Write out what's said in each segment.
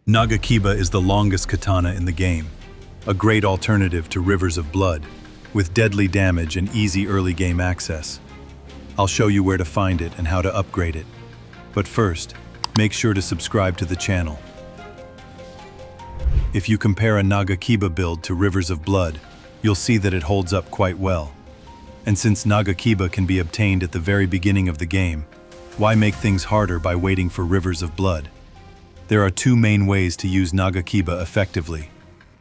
Nagakiba is the longest katana in the game, a great alternative to Rivers of Blood, with deadly damage and easy early game access. I'll show you where to find it and how to upgrade it. But first, make sure to subscribe to the channel. If you compare a Nagakiba build to Rivers of Blood, you'll see that it holds up quite well. And since Nagakiba can be obtained at the very beginning of the game, why make things harder by waiting for Rivers of Blood? There are two main ways to use Nagakiba effectively.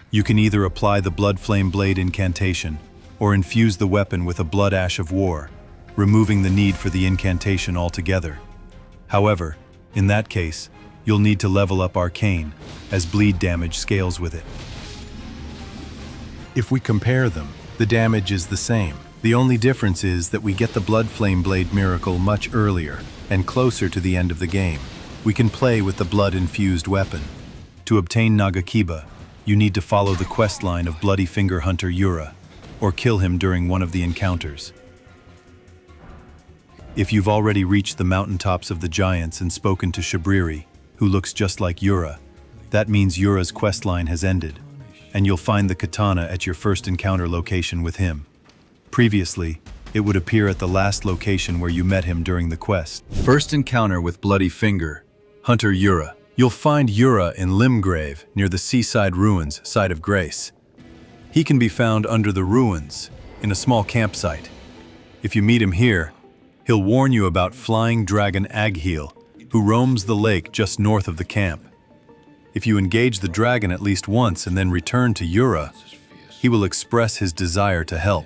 You can either apply the Bloodflame Blade incantation, or infuse the weapon with a Blood Ash of War, removing the need for the incantation altogether. However, in that case, you'll need to level up Arcane, as bleed damage scales with it. If we compare them, the damage is the same. The only difference is that we get the Bloodflame Blade miracle much earlier and closer to the end of the game. We can play with the blood-infused weapon. To obtain Nagakiba, you need to follow the questline of Bloody Finger Hunter Yura, or kill him during one of the encounters. If you've already reached the Mountaintops of the Giants and spoken to Shabriri, who looks just like Yura, that means Yura's questline has ended, and you'll find the katana at your first encounter location with him. Previously, it would appear at the last location where you met him during the quest. First encounter with Bloody Finger Hunter Yura. You'll find Yura in Limgrave, near the Seaside ruins, Site of Grace. He can be found under the ruins, in a small campsite. If you meet him here, he'll warn you about Flying Dragon Agheel, who roams the lake just north of the camp. If you engage the dragon at least once and then return to Yura, he will express his desire to help.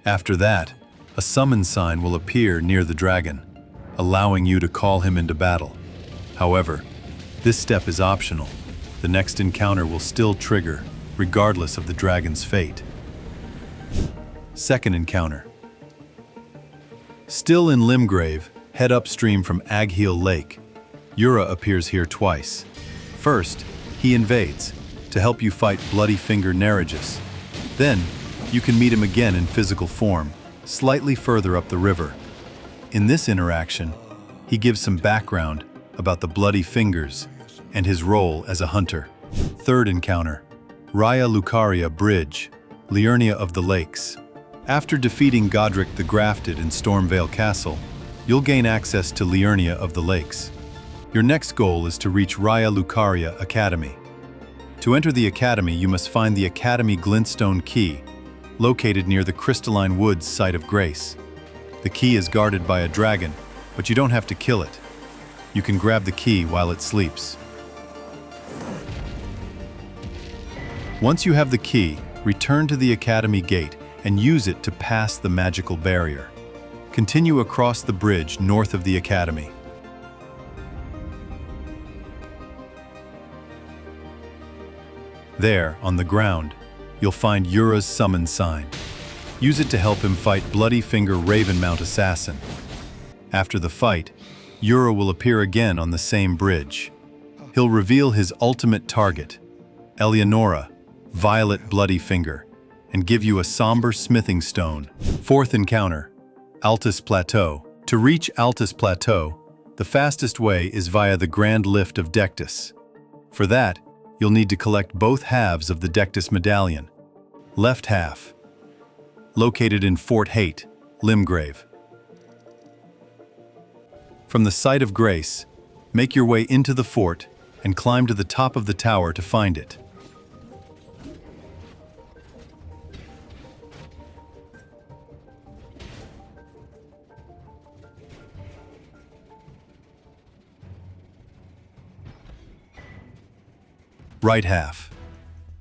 After that, a summon sign will appear near the dragon, allowing you to call him into battle. However, this step is optional. The next encounter will still trigger, regardless of the dragon's fate. Second encounter. Still in Limgrave, head upstream from Agheel Lake. Yura appears here twice. First, he invades, to help you fight Bloody Finger Neregus. Then, you can meet him again in physical form, slightly further up the river. In this interaction, he gives some background about the Bloody Fingers and his role as a hunter. Third encounter. Raya Lucaria Bridge, Liurnia of the Lakes. After defeating Godric the Grafted in Stormvale Castle, you'll gain access to Liurnia of the Lakes. Your next goal is to reach Raya Lucaria Academy. To enter the academy, you must find the Academy Glintstone Key, located near the Crystalline Woods Site of Grace. The key is guarded by a dragon, but you don't have to kill it. You can grab the key while it sleeps. Once you have the key, return to the Academy Gate and use it to pass the magical barrier. Continue across the bridge north of the Academy. There, on the ground, you'll find Yura's summon sign. Use it to help him fight Bloody Finger Ravenmount Assassin. After the fight, Yura will appear again on the same bridge. He'll reveal his ultimate target, Eleonora, Violet Bloody Finger, and give you a somber smithing stone. Fourth encounter, Altus Plateau. To reach Altus Plateau, the fastest way is via the Grand Lift of Dectus. For that, you'll need to collect both halves of the Dectus Medallion. Left half, located in Fort Haight, Limgrave. From the Site of Grace, make your way into the fort and climb to the top of the tower to find it. Right half,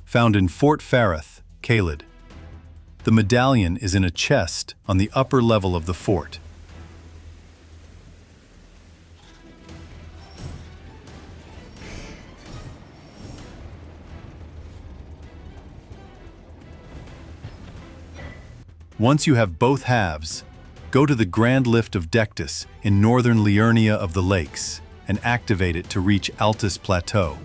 found in Fort Faroth, Cailed. The medallion is in a chest on the upper level of the fort. Once you have both halves, go to the Grand Lift of Dectus in northern Liurnia of the Lakes and activate it to reach Altus Plateau.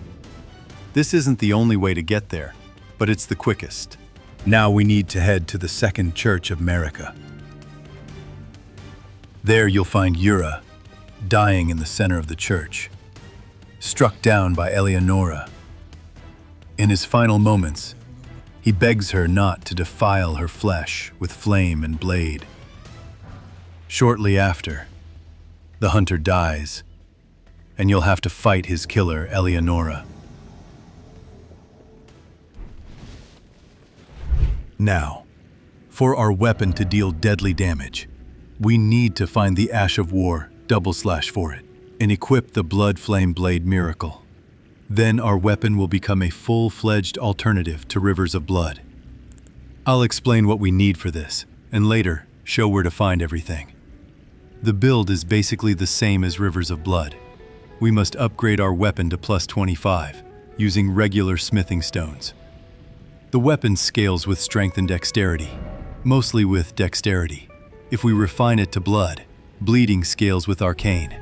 This isn't the only way to get there, but it's the quickest. Now we need to head to the second church of Marika. There you'll find Yura, dying in the center of the church. struck down by Eleonora. In his final moments, he begs her not to defile her flesh with flame and blade. Shortly after, the hunter dies, and you'll have to fight his killer, Eleonora. Now, for our weapon to deal deadly damage, we need to find the Ash of War / for it and equip the Bloodflame Blade Miracle. Then our weapon will become a full-fledged alternative to Rivers of Blood. I'll explain what we need for this, and later show where to find everything. The build is basically the same as Rivers of Blood. We must upgrade our weapon to +25, using regular smithing stones. The weapon scales with strength and dexterity, mostly with dexterity. If we refine it to blood, bleeding scales with arcane.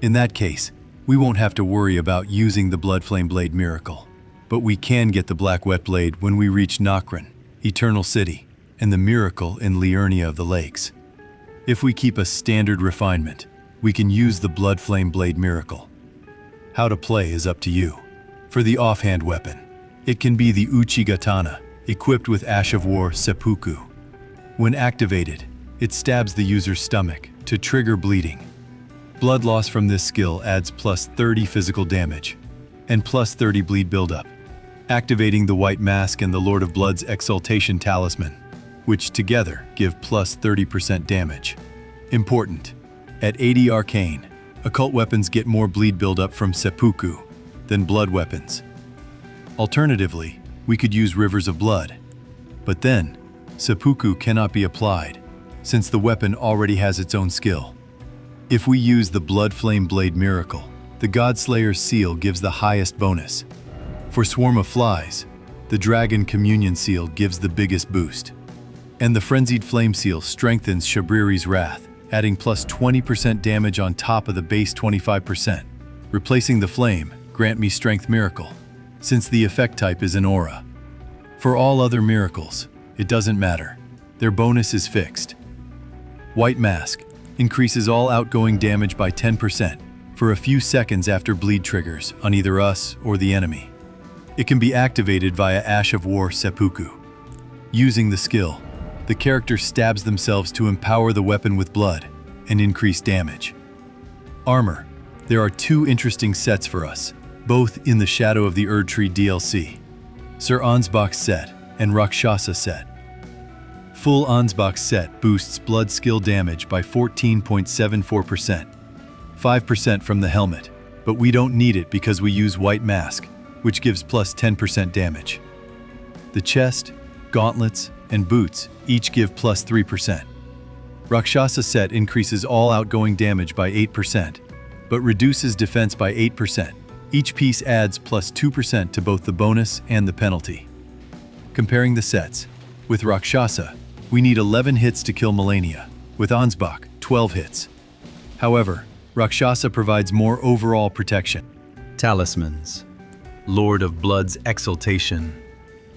In that case, we won't have to worry about using the Bloodflame Blade Miracle, but we can get the Black Whetblade when we reach Nokron, Eternal City, and the Miracle in Liurnia of the Lakes. If we keep a standard refinement, we can use the Bloodflame Blade Miracle. How to play is up to you. For the offhand weapon, it can be the Uchi Katana, equipped with Ash of War Seppuku. When activated, it stabs the user's stomach to trigger bleeding. Blood loss from this skill adds +30 physical damage and +30 bleed buildup, activating the White Mask and the Lord of Blood's Exaltation Talisman, which together give +30% damage. Important, at 80 arcane, occult weapons get more bleed buildup from Seppuku than blood weapons. Alternatively, we could use Rivers of Blood, but then Seppuku cannot be applied since the weapon already has its own skill. If we use the Bloodflame Blade Miracle, the Godslayer's Seal gives the highest bonus. For Swarm of Flies, the Dragon Communion Seal gives the biggest boost. And the Frenzied Flame Seal strengthens Shabriri's Wrath, adding +20% damage on top of the base 25%. Replacing the Flame, Grant Me Strength Miracle, since the effect type is an aura. For all other miracles, it doesn't matter. Their bonus is fixed. White Mask increases all outgoing damage by 10% for a few seconds after bleed triggers on either us or the enemy. It can be activated via Ash of War Seppuku. Using the skill, the character stabs themselves to empower the weapon with blood and increase damage. Armor. There are two interesting sets for us, both in the Shadow of the Erdtree DLC, Sir Ansbach's set and Rakshasa Set. Full Ansbach set boosts blood skill damage by 14.74%, 5% from the helmet, but we don't need it because we use White Mask, which gives +10% damage. The chest, gauntlets, and boots each give +3%. Rakshasa Set increases all outgoing damage by 8%, but reduces defense by 8%. Each piece adds +2% to both the bonus and the penalty. Comparing the sets, with Rakshasa, we need 11 hits to kill Malenia, with Ansbach, 12 hits. However, Rakshasa provides more overall protection. Talismans. Lord of Blood's Exaltation,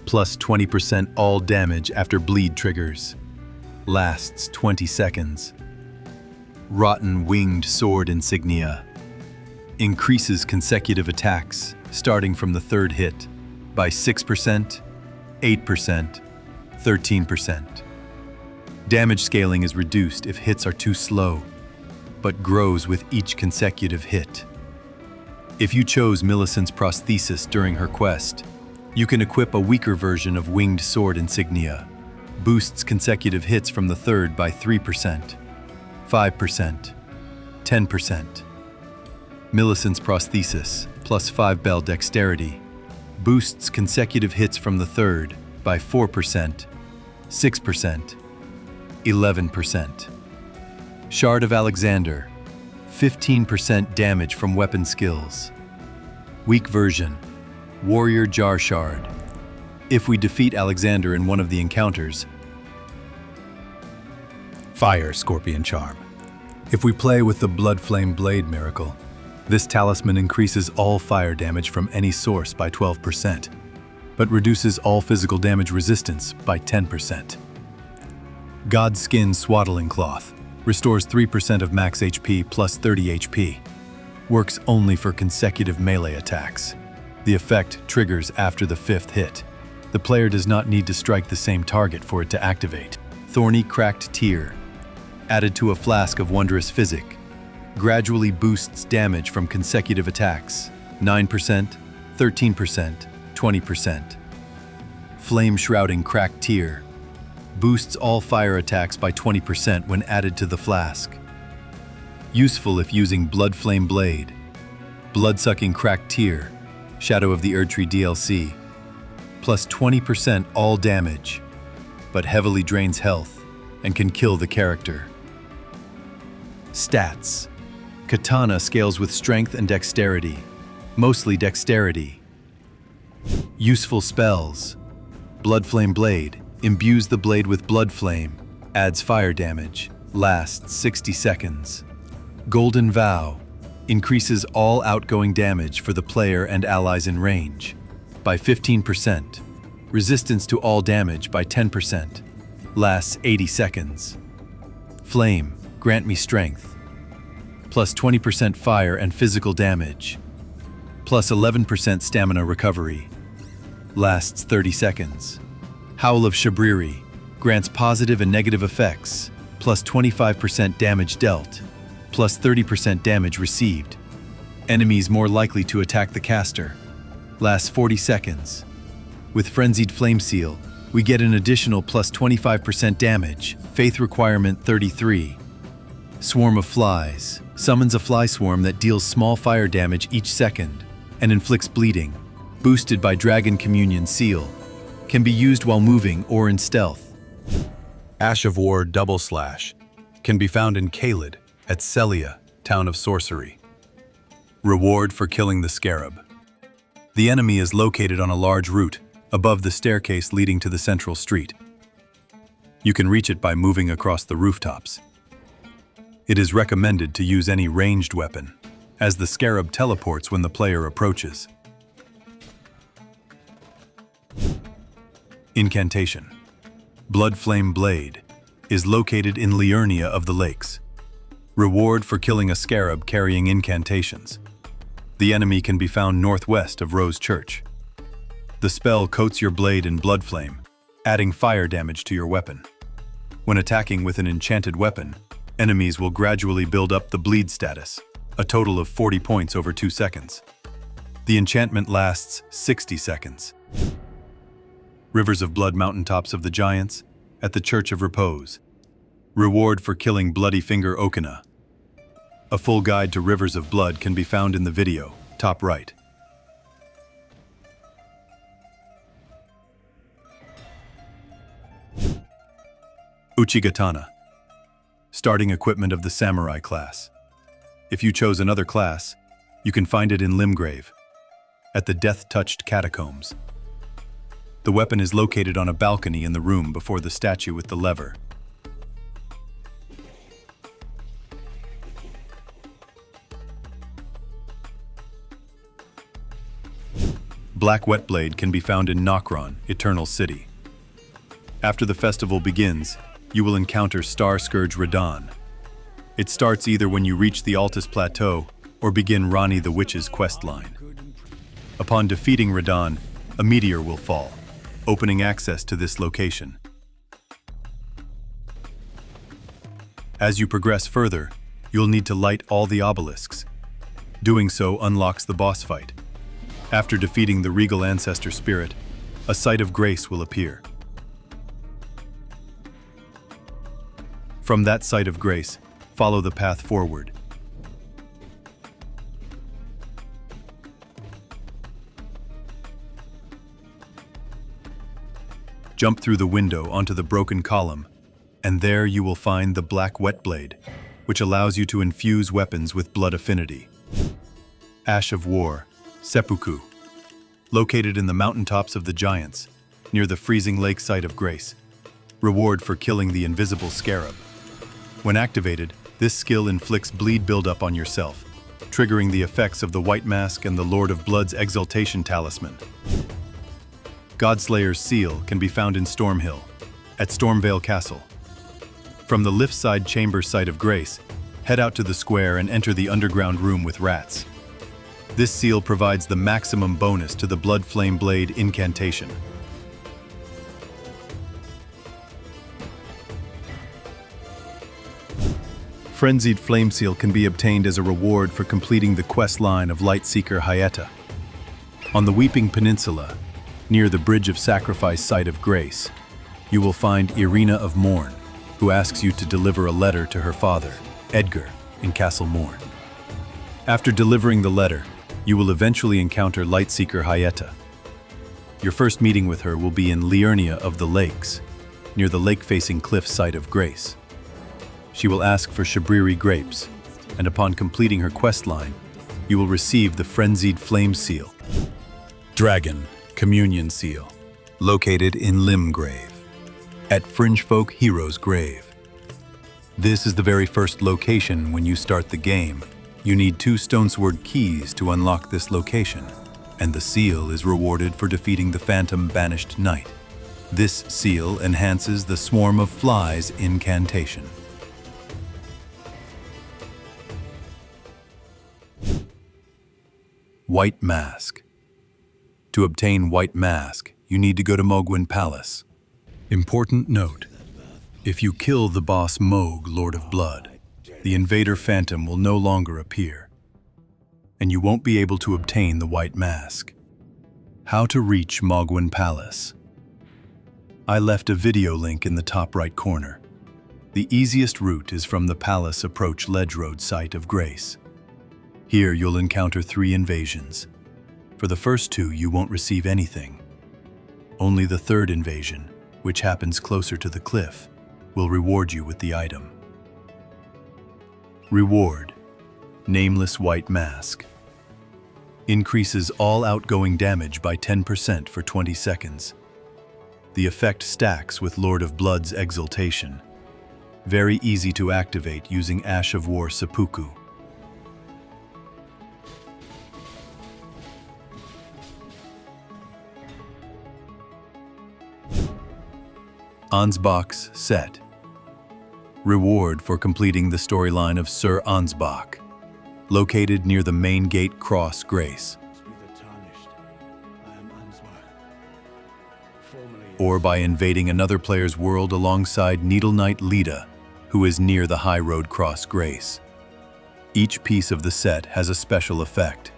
+20% all damage after bleed triggers. Lasts 20 seconds. Rotten Winged Sword Insignia. Increases consecutive attacks, starting from the third hit, by 6%, 8%, 13%. Damage scaling is reduced if hits are too slow, but grows with each consecutive hit. If you chose Millicent's prosthesis during her quest, you can equip a weaker version of Winged Sword Insignia. Boosts consecutive hits from the third by 3%, 5%, 10%. Millicent's prosthesis, +5 bell dexterity, boosts consecutive hits from the third by 4%, 6%, 11%. Shard of Alexander, 15% damage from weapon skills. Weak version, Warrior Jar Shard. If we defeat Alexander in one of the encounters, Fire Scorpion Charm. If we play with the Bloodflame Blade Miracle, this talisman increases all fire damage from any source by 12%, but reduces all physical damage resistance by 10%. Godskin Swaddling Cloth restores 3% of max HP plus 30 HP. works only for consecutive melee attacks. The effect triggers after the 5th hit. The player does not need to strike the same target for it to activate. Thorny Cracked Tear, added to a flask of Wondrous Physic, gradually boosts damage from consecutive attacks, 9%, 13%, 20%. Flame-Shrouding Cracked Tear, boosts all fire attacks by 20% when added to the flask. Useful if using Bloodflame Blade. Blood-Sucking Cracked Tear, Shadow of the Erdtree DLC, plus 20% all damage, but heavily drains health and can kill the character. Stats. Katana scales with strength and dexterity, mostly dexterity. Useful spells. Bloodflame Blade, imbues the blade with blood flame, adds fire damage, lasts 60 seconds. Golden Vow, increases all outgoing damage for the player and allies in range by 15%, resistance to all damage by 10%, lasts 80 seconds. Flame, grant me strength, plus 20% fire and physical damage, plus 11% stamina recovery, lasts 30 seconds. Howl of Shabriri, grants positive and negative effects, plus 25% damage dealt, plus 30% damage received. Enemies more likely to attack the caster. Lasts 40 seconds. With Frenzied Flame Seal, we get an additional plus 25% damage. Faith requirement 33. Swarm of Flies, summons a fly swarm that deals small fire damage each second and inflicts bleeding. Boosted by Dragon Communion Seal. Can be used while moving or in stealth. Ash of War Double Slash, can be found in Cailed at Celia, Town of Sorcery. Reward for killing the Scarab. The enemy is located on a large route above the staircase leading to the central street. You can reach it by moving across the rooftops. It is recommended to use any ranged weapon, as the Scarab teleports when the player approaches. Incantation. Bloodflame Blade is located in Liurnia of the Lakes. Reward for killing a scarab carrying incantations. The enemy can be found northwest of Rose Church. The spell coats your blade in blood flame, adding fire damage to your weapon. When attacking with an enchanted weapon, enemies will gradually build up the bleed status, a total of 40 points over 2 seconds. The enchantment lasts 60 seconds. Rivers of Blood Mountaintops of the Giants, at the Church of Repose. Reward for killing Bloody Finger Okina. A full guide to Rivers of Blood can be found in the video, top right. Uchigatana. Starting equipment of the Samurai class. If you chose another class, you can find it in Limgrave, at the Death-Touched Catacombs. The weapon is located on a balcony in the room before the statue with the lever. Black Whetblade can be found in Nokron, Eternal City. After the festival begins, you will encounter Star Scourge Radahn. It starts either when you reach the Altus Plateau or begin Rani the Witch's questline. Upon defeating Radahn, a meteor will fall, opening access to this location. As you progress further, you'll need to light all the obelisks. Doing so unlocks the boss fight. After defeating the Regal Ancestor Spirit, a Site of Grace will appear. From that Site of Grace, follow the path forward. Jump through the window onto the broken column, and there you will find the Black Whetblade, which allows you to infuse weapons with Blood Affinity. Ash of War, Seppuku, located in the Mountaintops of the Giants, near the freezing lake Site of Grace. Reward for killing the invisible scarab. When activated, this skill inflicts bleed buildup on yourself, triggering the effects of the White Mask and the Lord of Blood's Exaltation Talisman. Godslayer's Seal can be found in Stormhill, at Stormvale Castle. From the Liftside Chamber Site of Grace, Head out to the square and enter the underground room with rats. This seal provides the maximum bonus to the Bloodflame Blade incantation. Frenzied Flame Seal can be obtained as a reward for completing the quest line of Lightseeker Haight. On the Weeping Peninsula, near the Bridge of Sacrifice Site of Grace, you will find Irina of Morn, who asks you to deliver a letter to her father, Edgar, in Castle Morn. After delivering the letter, you will eventually encounter Lightseeker Haight. Your first meeting with her will be in Liurnia of the Lakes, near the lake-facing cliff site of Grace. She will ask for Shabriri grapes, and upon completing her quest line, you will receive the Frenzied Flame Seal. Dragon Communion Seal, located in Limgrave, at Fringefolk Hero's Grave. This is the very first location when you start the game. You need 2 Stonesword keys to unlock this location, and the seal is rewarded for defeating the Phantom Banished Knight. This seal enhances the Swarm of Flies incantation. White Mask. To obtain White Mask, you need to go to Mohgwyn Palace. Important note: if you kill the boss Mohg, Lord of Blood, the Invader Phantom will no longer appear, and you won't be able to obtain the White Mask. How to reach Mohgwyn Palace. I left a video link in the top right corner. The easiest route is from the Palace Approach Ledge Road site of Grace. Here you'll encounter 3 invasions. For the first 2, you won't receive anything. Only the 3rd invasion, which happens closer to the cliff, will reward you with the item. Reward: Nameless White Mask. Increases all outgoing damage by 10% for 20 seconds. The effect stacks with Lord of Blood's Exaltation. Very easy to activate using Ash of War Seppuku. Ansbach's Set. Reward for completing the storyline of Sir Ansbach, located near the main gate Cross Grace, or by invading another player's world alongside Needle Knight Leda, who is near the High Road Cross Grace. Each piece of the set has a special effect.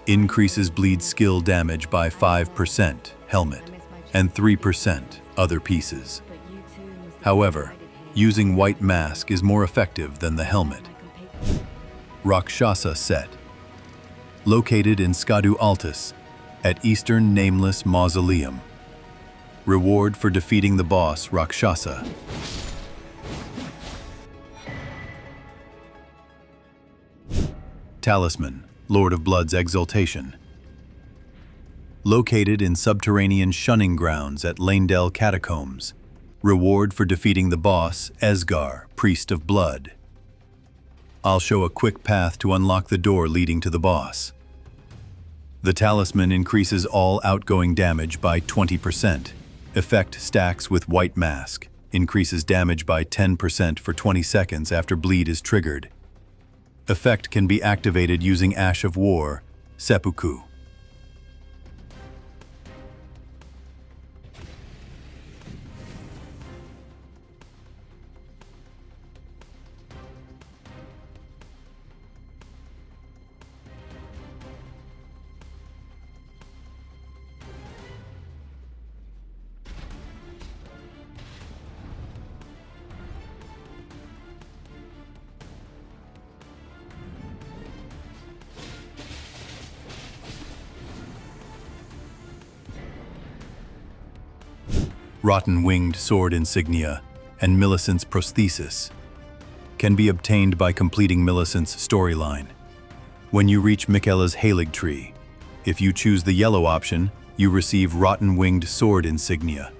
Increases bleed skill damage by 5%, helmet, and 3%, other pieces. However, using White Mask is more effective than the helmet. Rakshasa Set. Located in Skadu Altus, at Eastern Nameless Mausoleum. Reward for defeating the boss Rakshasa. Talisman, Lord of Blood's Exaltation. Located in subterranean Shunning-Grounds at Lanedell Catacombs. Reward for defeating the boss Esgar, Priest of Blood. I'll show a quick path to unlock the door leading to the boss. The talisman increases all outgoing damage by 20%. Effect stacks with White Mask. Increases damage by 10% for 20 seconds after bleed is triggered. Effect can be activated using Ash of War, Seppuku. Rotten-Winged Sword Insignia and Millicent's Prosthesis can be obtained by completing Millicent's storyline. When you reach Michaela's Halig Tree, if you choose the yellow option, you receive Rotten-Winged Sword Insignia.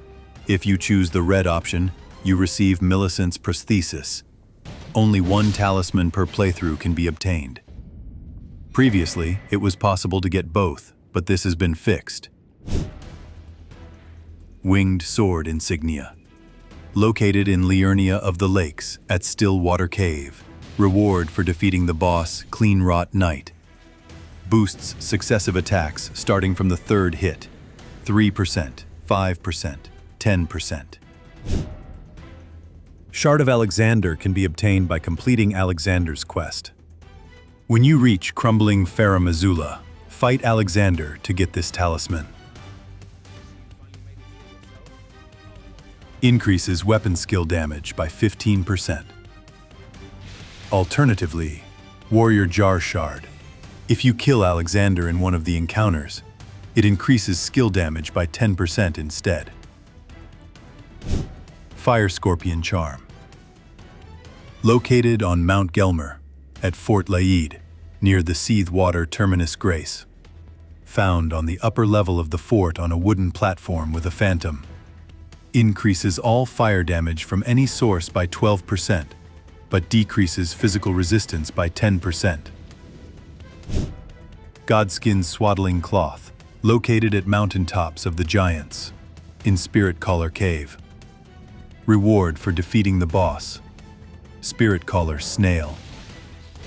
If you choose the red option, you receive Millicent's Prosthesis. Only 1 talisman per playthrough can be obtained. Previously, it was possible to get both, but this has been fixed. Winged Sword Insignia. Located in Liurnia of the Lakes at Stillwater Cave. Reward for defeating the boss, Clean Rot Knight. Boosts successive attacks starting from the third hit. 3%, 5%, 10%. Shard of Alexander can be obtained by completing Alexander's quest. When you reach Crumbling Faramazula, fight Alexander to get this talisman. Increases weapon skill damage by 15%. Alternatively, Warrior Jar Shard. If you kill Alexander in one of the encounters, it increases skill damage by 10% instead. Fire Scorpion Charm. Located on Mount Gelmer, at Fort Laid, near the Seathwater Terminus Grace. Found on the upper level of the fort on a wooden platform with a phantom. Increases all fire damage from any source by 12%, but decreases physical resistance by 10%. Godskin Swaddling Cloth, located at Mountaintops of the Giants, in Spirit Caller Cave. Reward for defeating the boss, Spirit Caller Snail.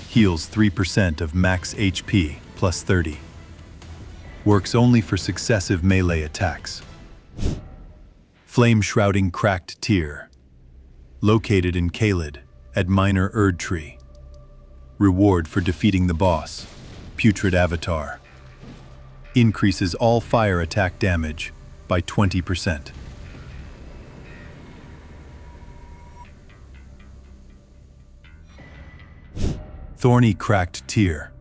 Heals 3% of max HP plus 30. Works only for successive melee attacks. Flame-Shrouding Cracked Tear, located in Cailed, at Minor Erdtree. Reward for defeating the boss, Putrid Avatar. Increases all fire attack damage by 20%. Thorny Cracked Tear,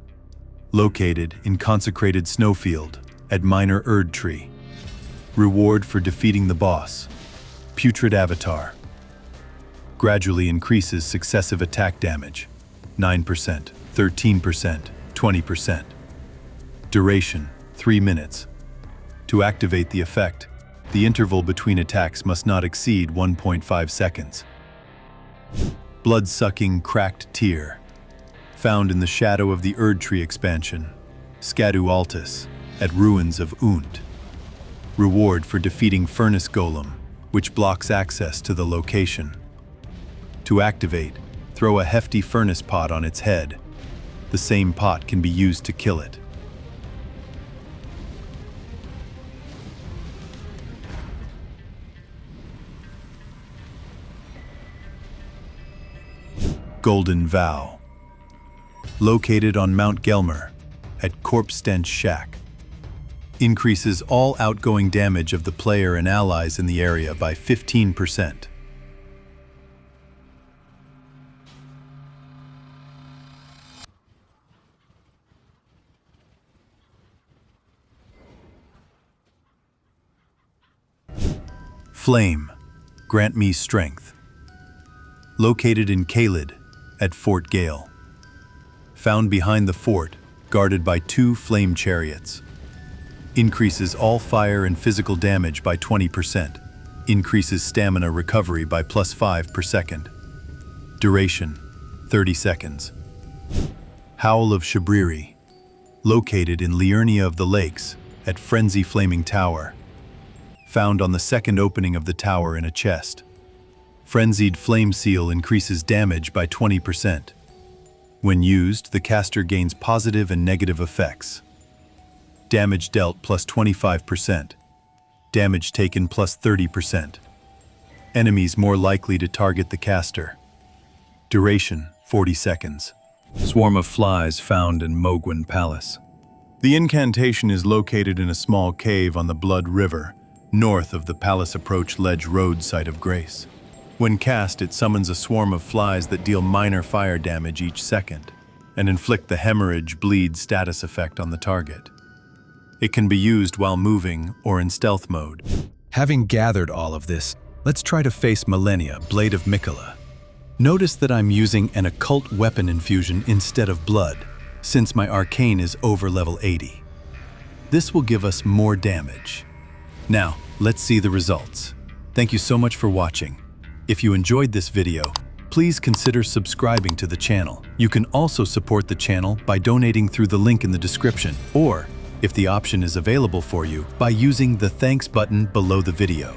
located in Consecrated Snowfield at Minor Erdtree. Reward for defeating the boss, Putrid Avatar. Gradually increases successive attack damage, 9%, 13%, 20%. Duration, 3 minutes. To activate the effect, the interval between attacks must not exceed 1.5 seconds. Blood-Sucking Cracked Tear, found in the shadow of the Erdtree expansion, Scadu Altus, at Ruins of Und. Reward for defeating Furnace Golem, which blocks access to the location. To activate, throw a hefty furnace pot on its head. The same pot can be used to kill it. Golden Vow, located on Mount Gelmer at Corpse-Stench Shack. Increases all outgoing damage of the player and allies in the area by 15%. Flame, Grant Me Strength, located in Cailed at Fort Gale. Found behind the fort, guarded by 2 flame chariots. Increases all fire and physical damage by 20%. Increases stamina recovery by +5 per second. Duration, 30 seconds. Howl of Shabriri, located in Liurnia of the Lakes at Frenzy Flaming Tower. Found on the second opening of the tower in a chest. Frenzied Flame Seal increases damage by 20%. When used, the caster gains positive and negative effects. Damage dealt +25%. Damage taken +30%. Enemies more likely to target the caster. Duration, 40 seconds. Swarm of Flies found in Mogwin Palace. The incantation is located in a small cave on the Blood River, north of the Palace Approach Ledge Road Site of Grace. When cast, it summons a swarm of flies that deal minor fire damage each second and inflict the hemorrhage bleed status effect on the target. It can be used while moving or in stealth mode. Having gathered all of this, let's try to face Millennia, Blade of Mikola. Notice that I'm using an occult weapon infusion instead of blood, since my arcane is over level 80. This will give us more damage. Now, let's see the results. Thank you so much for watching. If you enjoyed this video, please consider subscribing to the channel. You can also support the channel by donating through the link in the description, or, if the option is available for you, by using the thanks button below the video.